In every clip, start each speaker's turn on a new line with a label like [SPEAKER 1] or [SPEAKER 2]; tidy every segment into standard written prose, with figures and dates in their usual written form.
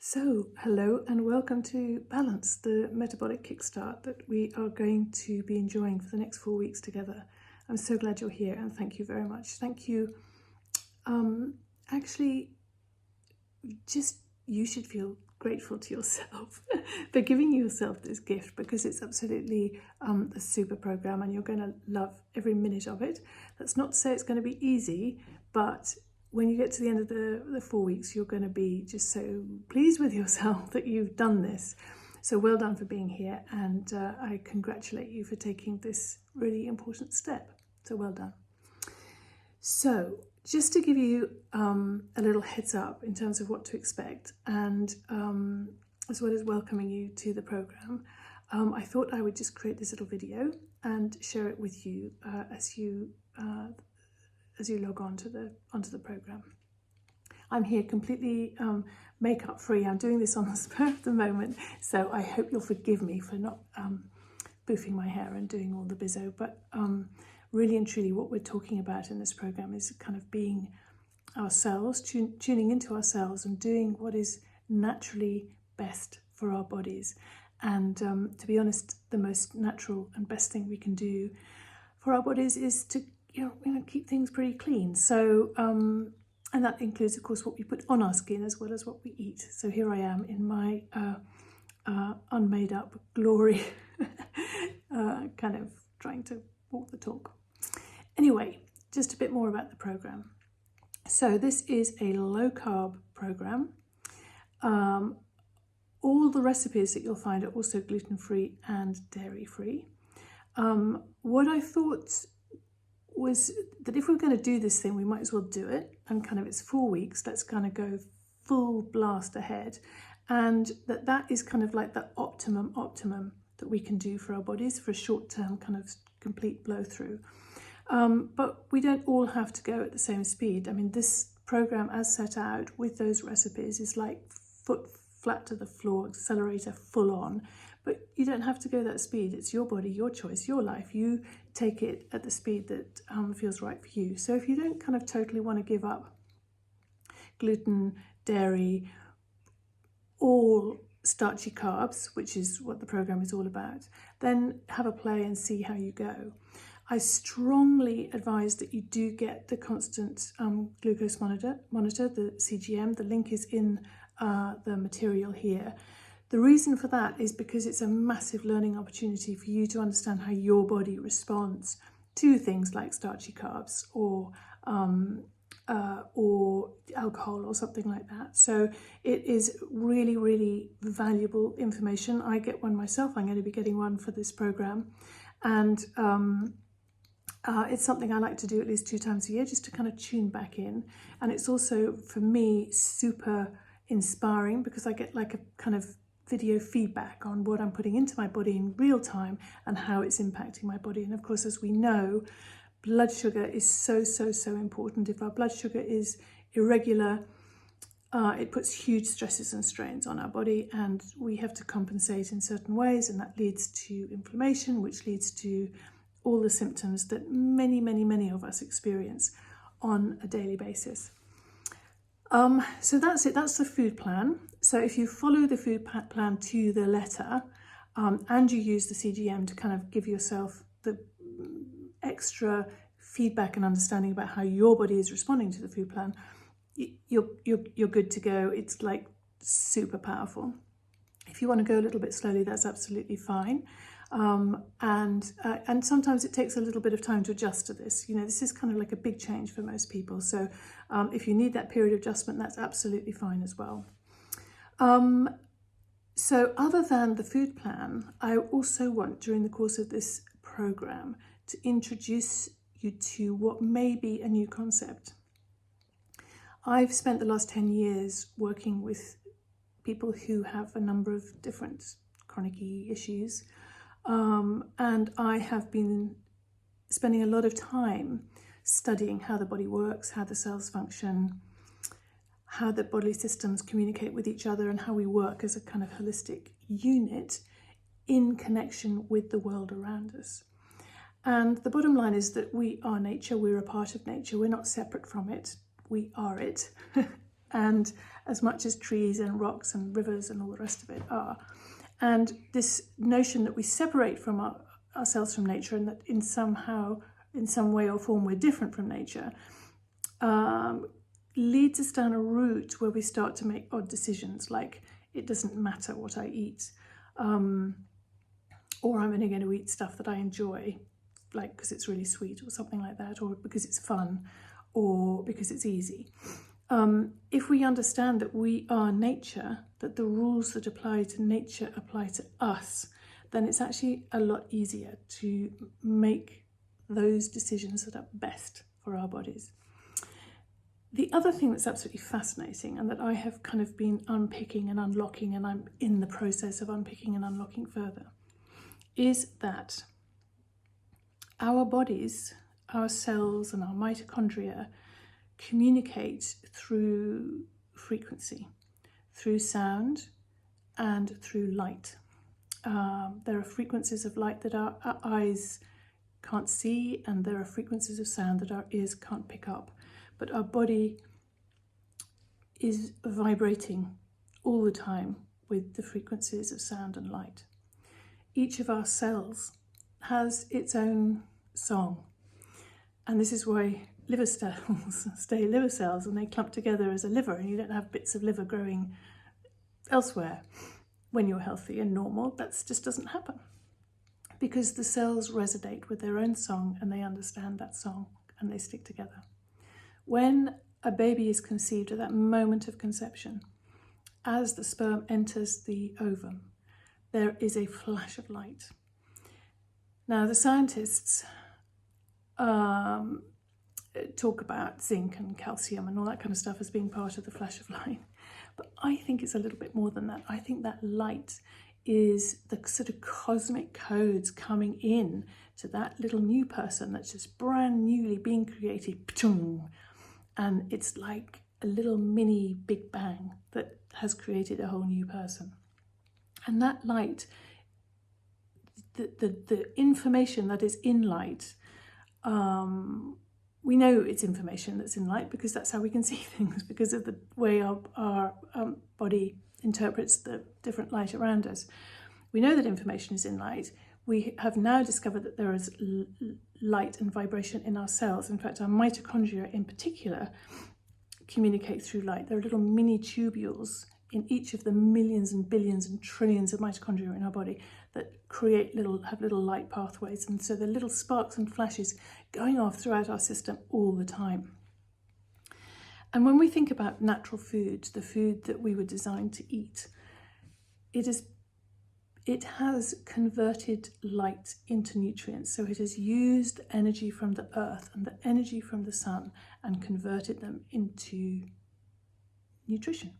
[SPEAKER 1] So, hello and welcome to Balance, the metabolic kickstart that we are going to be enjoying for the next 4 weeks together. I'm so glad you're here and thank you very much. Thank you. Actually, you should feel grateful to yourself for giving yourself this gift, because it's absolutely a super program and you're going to love every minute of it. That's not to say it's going to be easy, but when you get to the end of the 4 weeks, you're going to be just so pleased with yourself that you've done this. So well done for being here, and I congratulate you for taking this really important step. So well done. So just to give you a little heads up in terms of what to expect, and as well as welcoming you to the program, I thought I would just create this little video and share it with you as you log on to the program. I'm here completely makeup free. I'm doing this on the spur of the moment, so I hope you'll forgive me for not boofing my hair and doing all the bizzo. But really and truly, what we're talking about in this program is kind of being ourselves, tuning into ourselves and doing what is naturally best for our bodies. And to be honest, the most natural and best thing we can do for our bodies is to keep things pretty clean. So and that includes, of course, what we put on our skin as well as what we eat. So here I am in my unmade up glory, kind of trying to walk the talk. Anyway, just a bit more about the program. So this is a low carb program. All the recipes that you'll find are also gluten-free and dairy-free. What I thought was that if we're going to do this thing, we might as well do it, and kind of it's 4 weeks, let's kind of go full blast ahead, and that is kind of like the optimum that we can do for our bodies for a short-term kind of complete blow through. But we don't all have to go at the same speed. I mean, this program as set out with those recipes is like foot flat to the floor, accelerator full on. But you don't have to go that speed. It's your body, your choice, your life. You take it at the speed that feels right for you. So if you don't kind of totally want to give up gluten, dairy, all starchy carbs, which is what the program is all about, then have a play and see how you go. I strongly advise that you do get the constant glucose monitor, the CGM. The link is in the material here. The reason for that is because it's a massive learning opportunity for you to understand how your body responds to things like starchy carbs or alcohol or something like that. So it is really, really valuable information. I get one myself. I'm going to be getting one for this program. And it's something I like to do at least 2 times a year, just to kind of tune back in. And it's also, for me, super inspiring because I get like a kind of video feedback on what I'm putting into my body in real time and how it's impacting my body. And of course, as we know, blood sugar is so important. If our blood sugar is irregular, it puts huge stresses and strains on our body, and we have to compensate in certain ways, and that leads to inflammation, which leads to all the symptoms that many of us experience on a daily basis. So that's it, that's the food plan. So if you follow the food plan to the letter, and you use the CGM to kind of give yourself the extra feedback and understanding about how your body is responding to the food plan, you're good to go. It's like super powerful. If you want to go a little bit slowly, that's absolutely fine. And sometimes it takes a little bit of time to adjust to this. This is kind of like a big change for most people. So if you need that period of adjustment, that's absolutely fine as well. So other than the food plan, I also want, during the course of this program, to introduce you to what may be a new concept. I've spent the last 10 years working with people who have a number of different chronic issues. And I have been spending a lot of time studying how the body works, how the cells function, how the bodily systems communicate with each other, and how we work as a kind of holistic unit in connection with the world around us. And the bottom line is that we are nature, we're a part of nature, we're not separate from it, we are it. and as much as trees and rocks and rivers and all the rest of it are. And this notion that we separate from ourselves from nature, and that in some way or form we're different from nature, leads us down a route where we start to make odd decisions, like it doesn't matter what I eat, or I'm only going to eat stuff that I enjoy, like because it's really sweet or something like that, or because it's fun, or because it's easy. If we understand that we are nature, that the rules that apply to nature apply to us, then it's actually a lot easier to make those decisions that are best for our bodies. The other thing that's absolutely fascinating, and that I have kind of been unpicking and unlocking, and I'm in the process of unpicking and unlocking further, is that our bodies, our cells and our mitochondria communicate through frequency, through sound and through light. There are frequencies of light that our eyes can't see, and there are frequencies of sound that our ears can't pick up. But our body is vibrating all the time with the frequencies of sound and light. Each of our cells has its own song. And this is why liver cells stay liver cells, and they clump together as a liver, and you don't have bits of liver growing elsewhere when you're healthy and normal. That just doesn't happen, because the cells resonate with their own song, and they understand that song, and they stick together. When a baby is conceived, at that moment of conception, as the sperm enters the ovum, there is a flash of light. Now, the scientists talk about zinc and calcium and all that kind of stuff as being part of the flash of light. But I think it's a little bit more than that. I think that light is the sort of cosmic codes coming in to that little new person that's just brand newly being created. And it's like a little mini Big Bang that has created a whole new person. And that light, the information that is in light, we know it's information that's in light because that's how we can see things, because of the way our body interprets the different light around us. We know that information is in light. We have now discovered that there is light and vibration in our cells. In fact, our mitochondria in particular communicate through light. There are little mini tubules in each of the millions and billions and trillions of mitochondria in our body that have little light pathways. And so the little sparks and flashes going off throughout our system all the time. And when we think about natural food, the food that we were designed to eat, it has converted light into nutrients. So it has used energy from the earth and the energy from the sun and converted them into nutrition.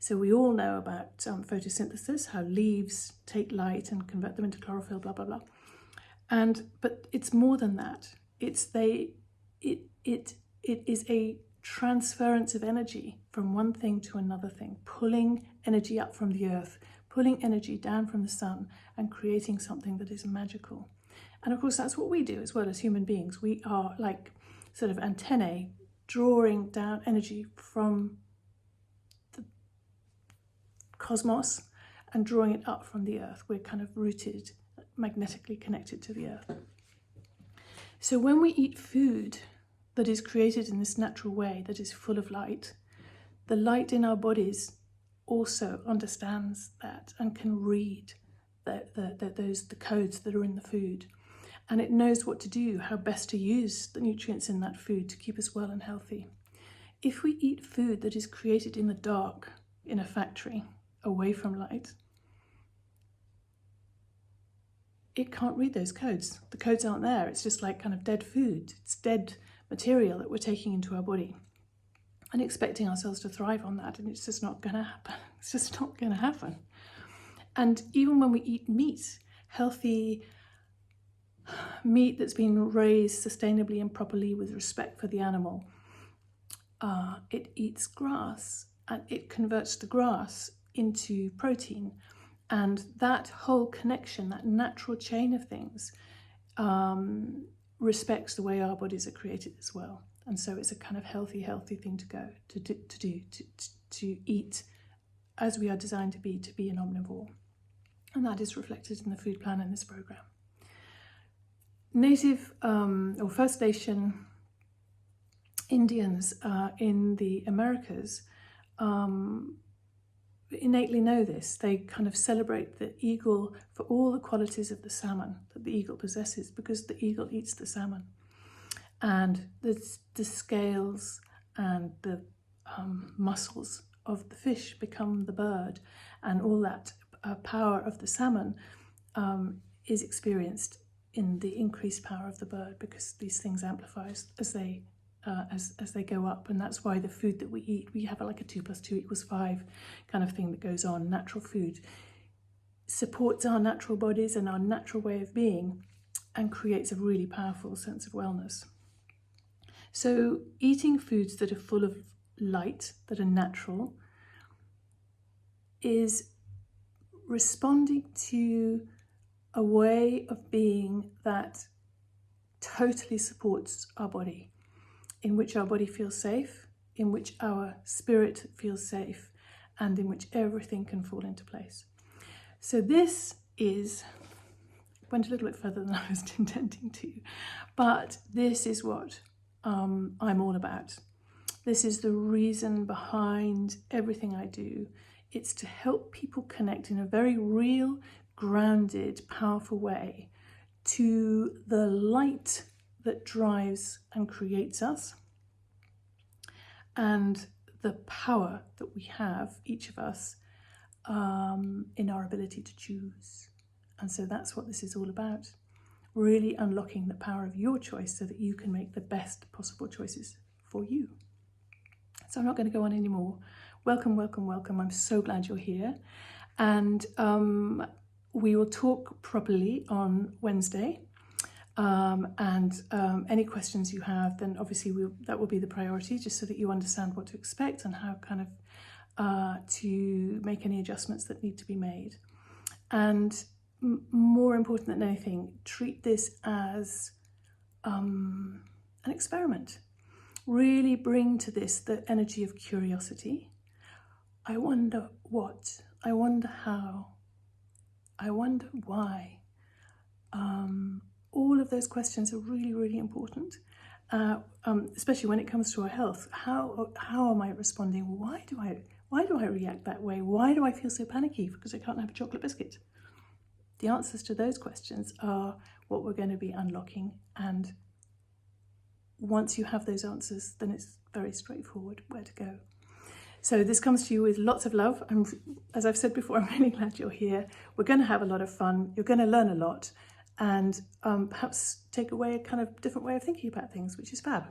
[SPEAKER 1] So we all know about photosynthesis, how leaves take light and convert them into chlorophyll, blah, blah, blah. But it's more than that. It is a transference of energy from one thing to another thing, pulling energy up from the earth, pulling energy down from the sun, and creating something that is magical. And of course, that's what we do as well as human beings. We are like sort of antennae drawing down energy from the cosmos and drawing it up from the earth. We're kind of rooted, magnetically connected to the earth. So when we eat food that is created in this natural way, that is full of light, the light in our bodies also understands that and can read the codes that are in the food. And it knows what to do, how best to use the nutrients in that food to keep us well and healthy. If we eat food that is created in the dark, in a factory, away from light, it can't read those codes. The codes aren't there. It's just like kind of dead food. It's dead material that we're taking into our body and expecting ourselves to thrive on that. And it's just not going to happen. It's just not going to happen. And even when we eat meat, healthy meat that's been raised sustainably and properly with respect for the animal, it eats grass and it converts the grass into protein. And that whole connection, that natural chain of things, respects the way our bodies are created as well. And so it's a kind of healthy thing to eat as we are designed to be an omnivore. And that is reflected in the food plan in this program. Native or First Nation Indians in the Americas innately know this. They kind of celebrate the eagle for all the qualities of the salmon that the eagle possesses, because the eagle eats the salmon. And the scales and the muscles of the fish become the bird, and all that power of the salmon is experienced in the increased power of the bird, because these things amplify as they go up. And that's why the food that we eat, we have like a 2 + 2 = 5 kind of thing that goes on. Natural food supports our natural bodies and our natural way of being, and creates a really powerful sense of wellness. So eating foods that are full of light, that are natural, is responding to a way of being that totally supports our body, in which our body feels safe, in which our spirit feels safe, and in which everything can fall into place. So this went a little bit further than I was intending to, but this is what I'm all about. This is the reason behind everything I do. It's to help people connect in a very real, grounded, powerful way to the light that drives and creates us, and the power that we have, each of us, in our ability to choose. And so that's what this is all about. Really unlocking the power of your choice so that you can make the best possible choices for you. So I'm not going to go on anymore. Welcome, welcome, welcome. I'm so glad you're here. And we will talk properly on Wednesday. Any questions you have, then obviously that will be the priority, just so that you understand what to expect and how kind of to make any adjustments that need to be made. And more important than anything, treat this as an experiment. Really bring to this the energy of curiosity. I wonder what, I wonder how, I wonder why. All of those questions are really, really important, especially when it comes to our health. How am I responding? Why do I react that way? Why do I feel so panicky because I can't have a chocolate biscuit? The answers to those questions are what we're going to be unlocking, and once you have those answers, then it's very straightforward where to go. So this comes to you with lots of love. As I've said before, I'm really glad you're here. We're going to have a lot of fun. You're going to learn a lot, and perhaps take away a kind of different way of thinking about things, which is fab.